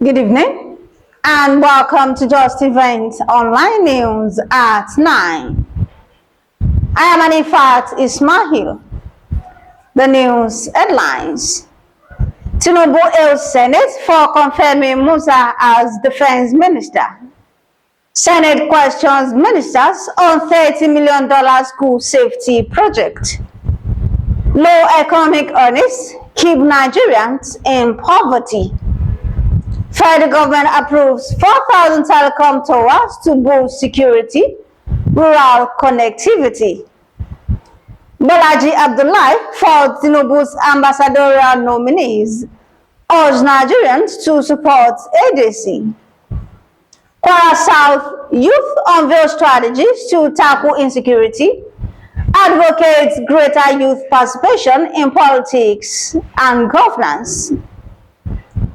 Good evening and welcome to Justeventoneline News at 9. I am Anifat Ismail. The news headlines. Tinubu hails Senate for confirming Musa as Defense Minister. Senate questions ministers on $30 million school safety project. Low economic earnings keep Nigerians in poverty. Federal government approves 4,000 telecom towers to boost security, rural connectivity. Bolaji Abdullahi for Tinubu's Ambassadorial nominees urge Nigerians to support agency. Kwara South youth unveil strategies to tackle insecurity, advocates greater youth participation in politics and governance.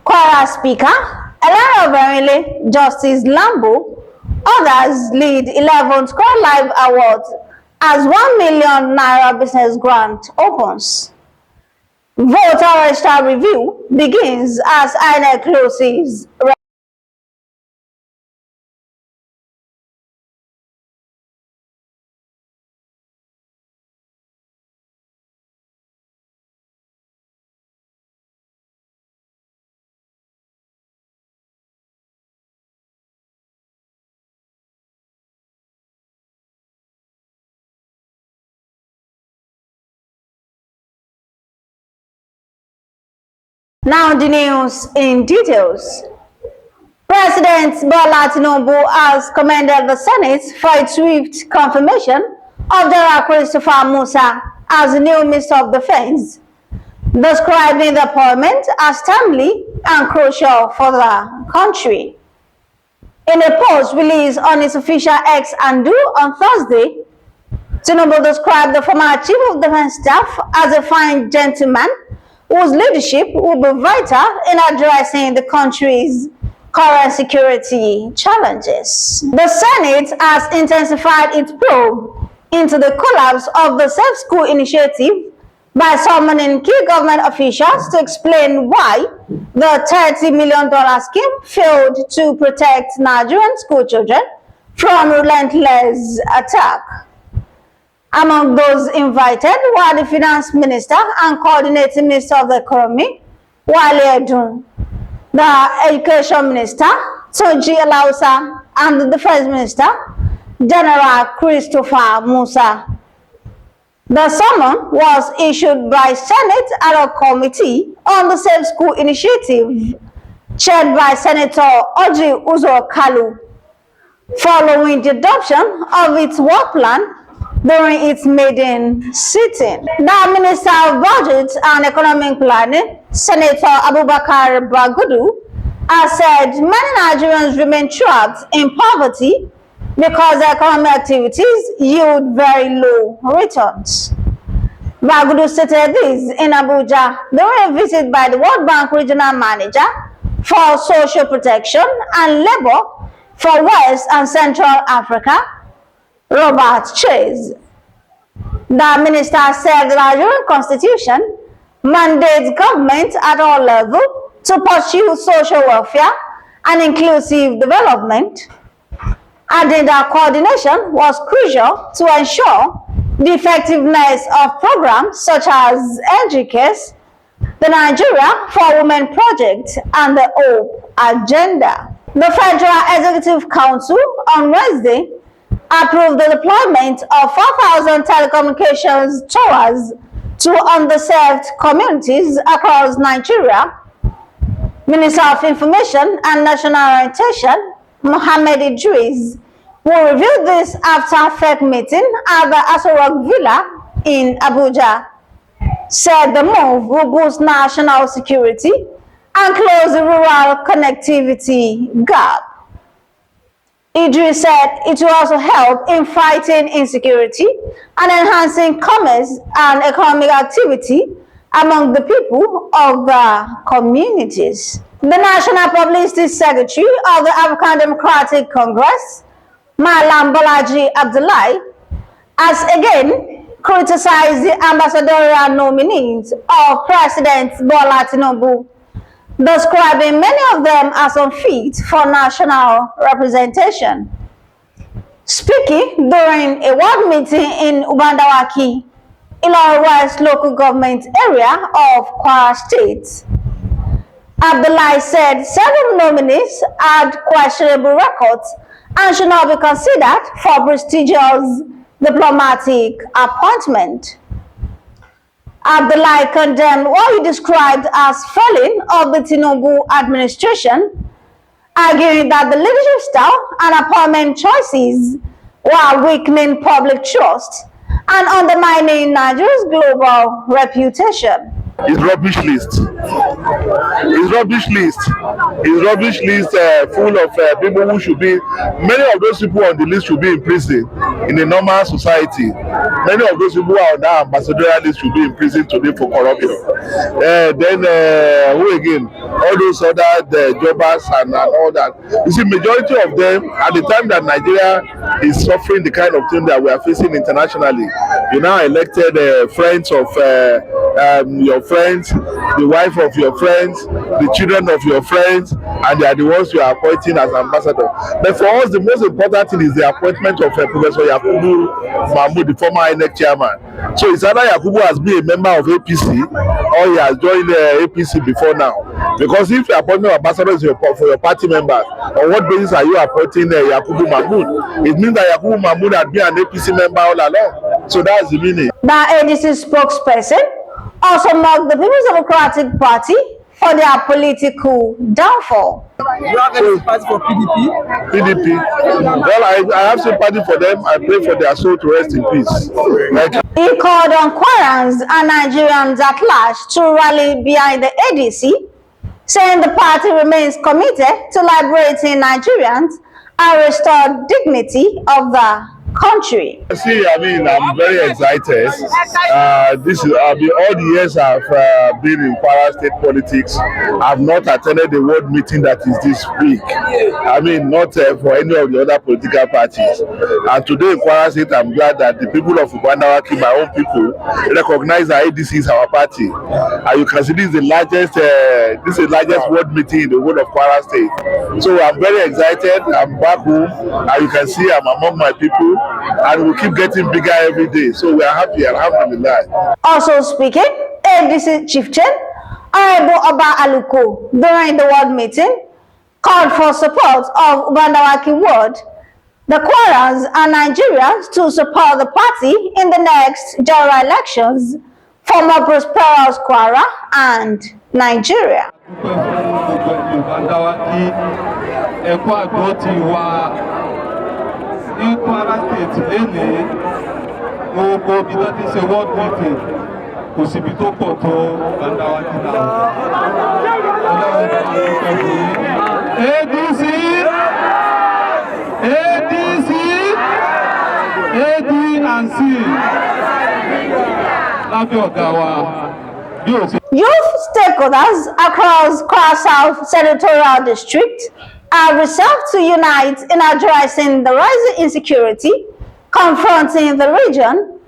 Kwara Speaker Erin-Ile, Justice Lambo, others lead 11th Kwaralive Award as 1 million naira business grant opens. Voter register review begins as INEC closes. Now the news in details. President Tinubu has commended the Senate for its swift confirmation of General Christopher Musa as the new Minister of Defense, describing the appointment as timely and crucial for the country. In a post released on his official X and Do on Thursday, Tinubu described the former Chief of Defense Staff as a fine gentleman whose leadership will be vital in addressing the country's current security challenges. The Senate has intensified its probe into the collapse of the Safe School initiative by summoning key government officials to explain why the $30 million scheme failed to protect Nigerian school children from relentless attack. Among those invited were the Finance Minister and Coordinating Minister of the Economy, Wale Edun, the Education Minister, Toji Alausa, and the Defense Minister, General Christopher Musa. The summons was issued by Senate ad hoc committee on the Safe School initiative, chaired by Senator Oji Uzo Kalu, following the adoption of its work plan during its maiden sitting. The Minister of Budget and Economic Planning, Senator Abubakar Bagudu, has said many Nigerians remain trapped in poverty because their economic activities yield very low returns. Bagudu stated this in Abuja during a visit by the World Bank Regional Manager for Social Protection and Labor for West and Central Africa, Robert Chase. The minister said the Nigerian Constitution mandates government at all levels to pursue social welfare and inclusive development, adding that coordination was crucial to ensure the effectiveness of programs such as Educate, the Nigeria for Women Project, and the HOPE Agenda. The Federal Executive Council on Wednesday approved the deployment of 4,000 telecommunications towers to underserved communities across Nigeria. Minister of Information and National Orientation, Mohammed Idris, who revealed this after a FEC meeting at the Aso Rock Villa in Abuja, said the move will boost national security and close the rural connectivity gap. Idris said it will also help in fighting insecurity and enhancing commerce and economic activity among the people of the communities. The National Publicity Secretary of the African Democratic Congress, Malam Bolaji Abdullahi, has again criticized the ambassadorial nominees of President Bola Tinubu, describing many of them as unfit for national representation. Speaking during a ward meeting in Ubandawaki, Elerin West local government area of Kwara State, Abdullahi said several nominees had questionable records and should not be considered for prestigious diplomatic appointment. Abdullahi condemned what he described as failing of the Tinubu administration, arguing that the leadership style and appointment choices were weakening public trust and undermining Nigeria's global reputation. His rubbish list. His rubbish list. His rubbish list full of people who should be, many of those people on the list should be in prison in a normal society. Many of those people who are on that ambassadorial list should be in prison today for corruption. Who again? All those other jobbers and all that. You see, majority of them, at the time that Nigeria is suffering the kind of thing that we are facing internationally, you now elected friends of your friends, the wife of your friends, the children of your friends, and they are the ones you are appointing as ambassador. But for us, the most important thing is the appointment of Professor Yakubu Mahmoud, the former INEC chairman. So it's either Yakubu has been a member of APC or he has joined APC before now. Because if the appointment of ambassador is for your party members, on what basis are you appointing Yakubu Mahmoud? It means that Yakubu Mahmoud had been an APC member all along. So that's the meaning. The ADC spokesperson also mocked the People's Democratic Party for their political downfall. You have any sympathy for PDP? PDP? Well, I have sympathy for them. I pray for their soul to rest in peace. He called on Kwarans and Nigerians at large to rally behind the ADC, saying the party remains committed to liberating Nigerians and restore dignity of the country. See, I mean, I'm very excited. This is all the years I've been in Kwara State politics. I've not attended a world meeting that is this big. I mean, not for any of the other political parties. And today in Kwara State, I'm glad that the people of Ubandawaki, my own people, recognize that ADC is our party. And you can see this is the largest world meeting in the whole of Kwara State. So I'm very excited. I'm back home, and you can see I'm among my people. And we keep getting bigger every day. So we are happy, alhamdulillah. Also speaking, ADC chieftain Honorable Oba Aluko during the world meeting called for support of Ubandawaki Ward, the Kwarans and Nigerians to support the party in the next general elections for more prosperous Kwara and Nigeria. In Kwara State lénìí gbogbo ibi tó ti ṣe world meeting kò síbi tó pọ̀ tó Ubandawaki náà. ADC AD and C lábẹ́ ọ̀gá wa yóò ṣe. Youth stakeholders across Kwara South Senatorial District are resolved to unite in addressing the rising insecurity confronting the region,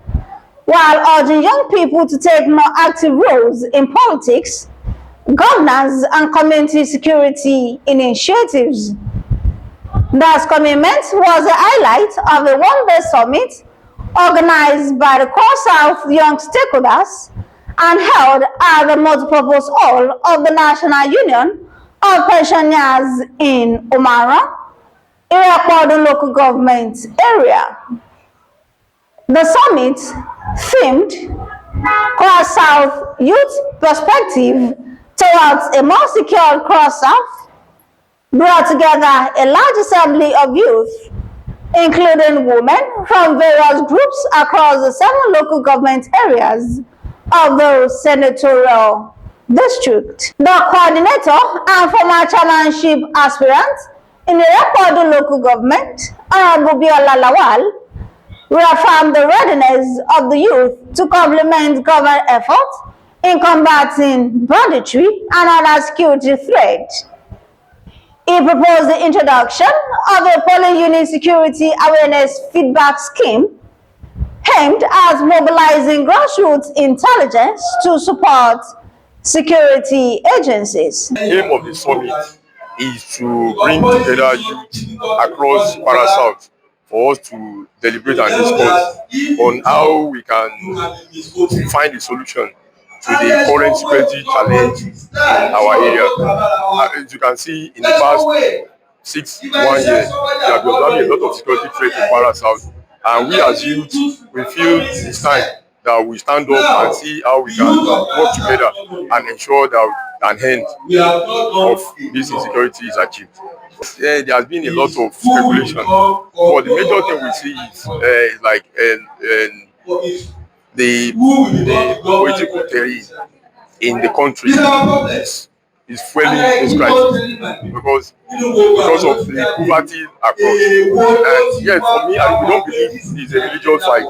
while urging young people to take more active roles in politics, governance, and community security initiatives. That commitment was the highlight of a one-day summit organized by the Kwara South Young Stakeholders and held at the multipurpose hall of the National Union of pensioners in Umara, Ire-Ile local government area. The summit, themed Kwara South Youth Perspective Towards a More Secure Kwara South, brought together a large assembly of youth, including women from various groups across the 7 local government areas of the senatorial district. The coordinator and former chairmanship aspirant in the Ire-Ile local government, Honorable Lawal, reaffirmed the readiness of the youth to complement government efforts in combating banditry and other security threats. He proposed the introduction of a polling unit security awareness feedback scheme aimed at mobilizing grassroots intelligence to support security agencies. The aim of the summit is to bring together youth across Kwara South for us to deliberate and discuss on how we can find a solution to the current security challenge in our area. As you can see, in the past 1 year, we have been observing a lot of security threats in Kwara South, and we as youth, we feel it's time that we stand up and see how we can work together and ensure that an end of this insecurity is achieved. There has been a lot of speculation, but the major thing we see is like the political terrain in the country is fueling this crisis because of the poverty approach. And yet, for me, we don't believe it's a religious fight.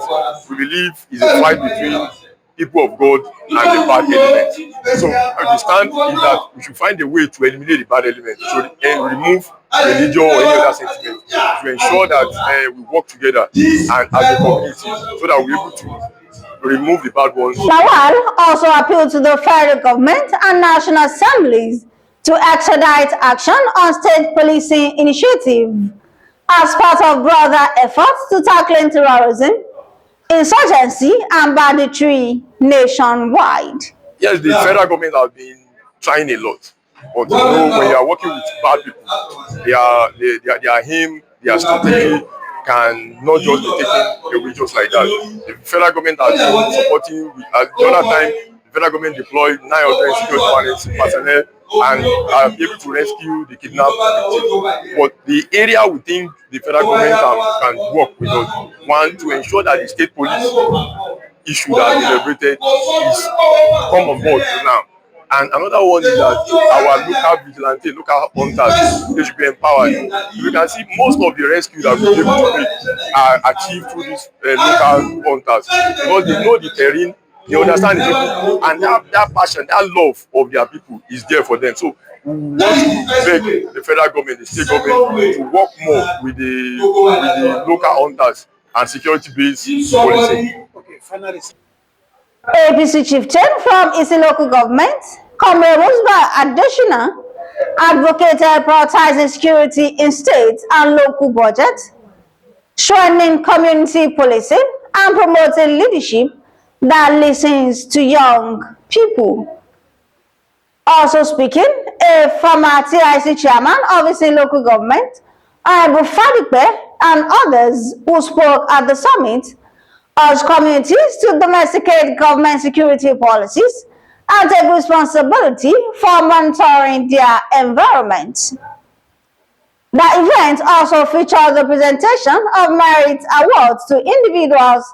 We believe it's a fight between people of God and the bad elements. So the stand is that we should find a way to eliminate the bad elements, to remove religion or any other sentiment, to ensure that we work together and as a community so that we're able to remove the bad ones. Lawal also appealed to the federal government and national assemblies to expedite action on state policing initiative as part of broader efforts to tackling terrorism, insurgency, and banditry nationwide. Yes, the federal government has been trying a lot, but you know, when you are working with bad people, their aim, their strategy can not just be taken away just like that. The federal government has been supporting. At the other time, the federal government deployed 900 security personnel and are able to rescue the kidnapped victims. But the area we think the federal government can work with us, one, to ensure that the state police issue that has been deliberated is come on board now. And another one is that our local vigilante, local hunters, they should be empowered. You can see most of the rescue that we're able to make are achieved through these local hunters because they know the terrain, they understand the people, and that passion, that love of their people is there for them. So we want to beg the federal government, the state government to work more with the local hunters and security-based policing. Okay, finally. APC chieftain from Isi local government, Comrade Musa Additional, advocated prioritizing security in state and local budgets, strengthening community policing, and promoting leadership that listens to young people. Also speaking, a former TIC chairman of Isi local government, Honorable Fadipe, and others who spoke at the summit urged communities to domesticate government security policies and take responsibility for monitoring their environment. The event also featured the presentation of merit awards to individuals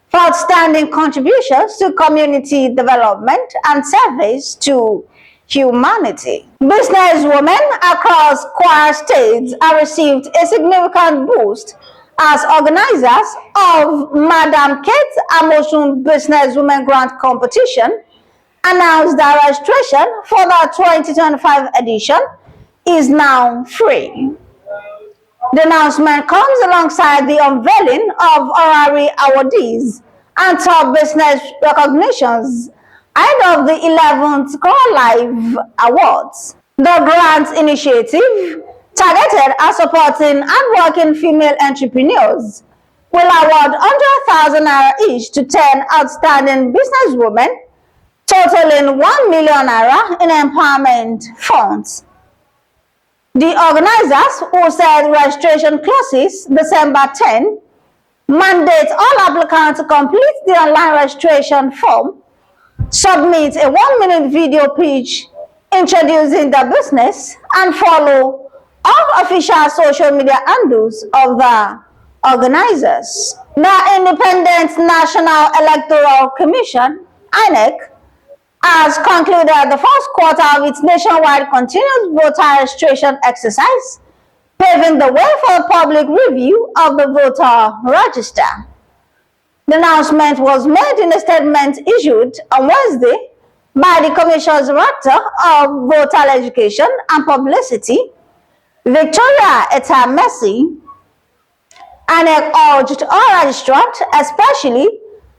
for outstanding contributions to community development and service to humanity. Businesswomen across Kwara states have received a significant boost as organizers of Madam Kate Amosun Businesswomen Grant Competition announced that registration for the 2025 edition is now free. The announcement comes alongside the unveiling of honorary awardees and top business recognitions ahead of the 11th Kwaralive Awards. The grant initiative, targeted at supporting hardworking female entrepreneurs, will award 100,000 naira each to 10 outstanding businesswomen, totaling 1 million naira in empowerment funds. The organizers, who said registration closes December 10, mandate all applicants to complete the online registration form, submit a 1-minute video pitch introducing the business, and follow all official social media handles of the organizers. The Independent National Electoral Commission, INEC, has concluded the first quarter of its nationwide continuous voter registration exercise, paving the way for public review of the voter register. The announcement was made in a statement issued on Wednesday by the Commission's Director of Voter Education and Publicity, Victoria Etamesi, and it urged all registrants, especially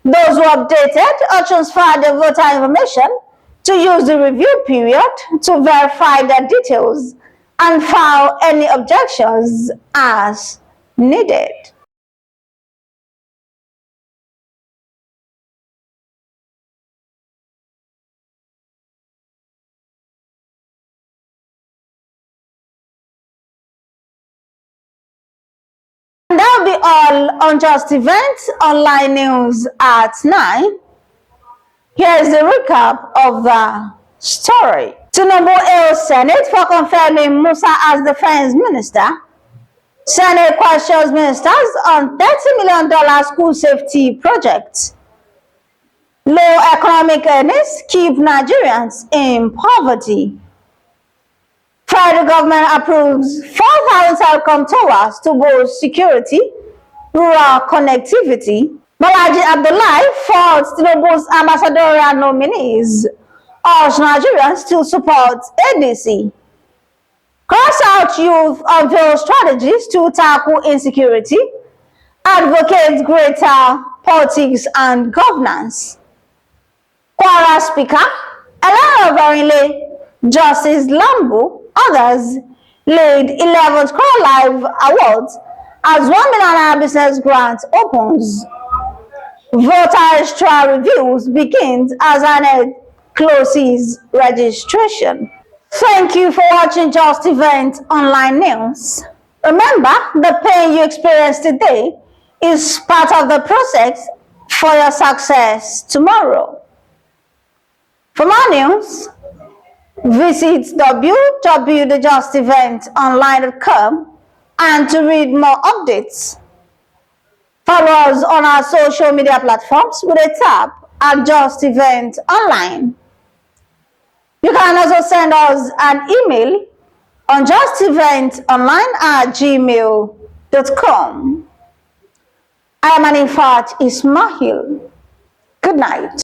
those who updated or transferred their voter information to use the review period to verify the details and file any objections as needed. And that'll be all on Just Events Online News at 9. Here's the recap of the story. Tinubu hails Senate for confirming Musa as Defense Minister. Senate questions ministers on $30 million school safety project. Low economic earnings keep Nigerians in poverty. Federal government approves 4,000 telecom towers to boost security, rural connectivity. Bolaji Abdullahi faults Tinubu's Ambassadorial nominees, urge Nigerians to support ADC. Cross-out youth unveil strategies to tackle insecurity, advocates greater politics and governance. Kwara Speaker, Erin-Ile, Justice Lambo, others lead 11th Kwaralive Awards as $1 million business grant opens. Voter registrar reviews begins as INEC closes registration. Thank you for watching Just Event Online News. Remember, the pain you experience today is part of the process for your success tomorrow. For more news, visit www.justeventonline.com and to read more updates. Follow us on our social media platforms with a tap at Just Event Online. You can also send us an email on justeventonline@gmail.com. I am Anifat Ismail. Good night.